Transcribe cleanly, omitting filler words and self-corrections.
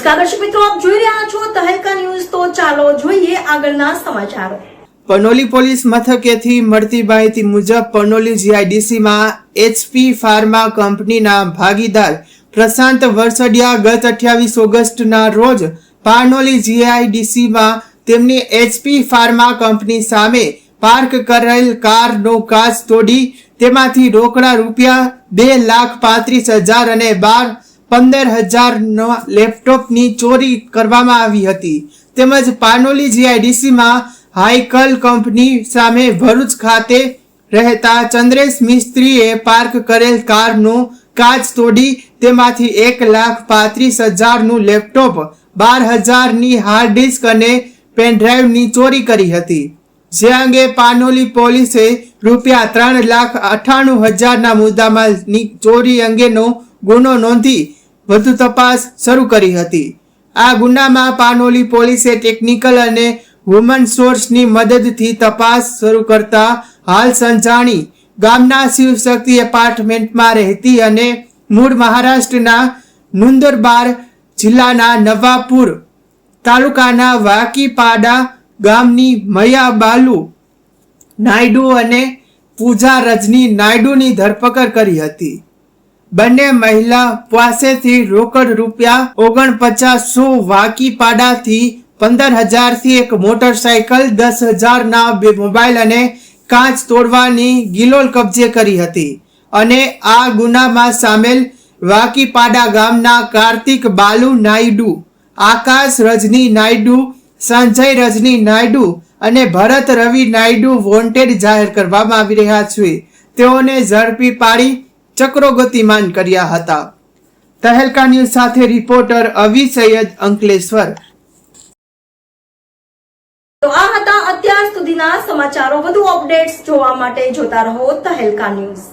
નમસ્કાર દર્શક મિત્રો, આપ જોઈ રહ્યા છો તહેલકા ન્યૂઝ। તો ચાલો જોઈએ આગળના સમાચારો। પનોલી પોલીસ મથકેથી મળતી માહિતી મુજબ પનોલી જીઆઈડીસીમાં એચપી ફાર્મા કંપનીના ભાગીદાર પ્રશાંત વરસડિયા ગત 28 ઓગસ્ટના રોજ પાનોલી જીઆઈડીસીમાં તેમની એચપી ફાર્મા કંપની સામે પાર્ક કરેલ કારનો કાચ તોડી તેમાંથી રોકડા રૂપિયા 2,35,000 અને 15,000 લેપટોપની ચોરી કરવામાં આવી હતી। તેમજ પાનોલી જીઆઈડીસીમાં હાઈકલ કંપની સામે ભરૂચ ખાતે રહેતા ચંદ્રેશ મિસ્ત્રીએ પાર્ક કરેલ કારનો કાચ તોડી તેમાંથી 1,35,000 લેપટોપ, 12,000 હાર્ડ ડિસ્ક અને પેનડ્રાઈવની ચોરી કરી હતી। જે અંગે પાનોલી પોલીસે રૂપિયા 3,98,000 મુદ્દામાલની ચોરી અંગેનો ગુનો નોંધી વધુ તપાસ શરૂ કરી હતી। આ ગુનામાં પાનોલી પોલીસે ટેકનિકલ અને હ્યુમન સોર્સની મદદથી તપાસ શરૂ કરતા હાલ સંજાણી ગામના શિવશક્તિ એપાર્ટમેન્ટમાં રહેતી અને મૂળ મહારાષ્ટ્રના નંદુરબાર જિલ્લાના નવાપુર તાલુકાના વાકીપાડા ગામની મયા બાલુ નાયડુ અને પૂજા રજની નાયડુની ધરપકડ કરી હતી। બંને મહિલા પાસેથી રોકડ રૂપિયા 4900 વાકીપાડાથી 15,000 થી એક મોટરસાયકલ, 10,000 2 મોબાઈલ અને કાચ તોડવાની ગિલોલ કબજે કરી હતી અને આ ગુનામાં સામેલ વાકીપાડા ગામના કાર્તિક બાલુ નાયડુ, આકાશ રજની નાયડુ, સંજય રજની નાયડુ અને ભરત રવિ નાયડુ વોન્ટેડ જાહેર કરવામાં આવી રહ્યા છે। તેઓને ઝડપી પાડી ચક્રો ગતિમાન કર્યા હતા। તહેલકા ન્યૂઝ સાથે રિપોર્ટર અવી સૈયદ, અંકલેશ્વર। તો આ હતા અત્યાર સુધીના સમાચારો। વધુ અપડેટ્સ જોવા માટે જોતા રહો તહેલકા ન્યૂઝ।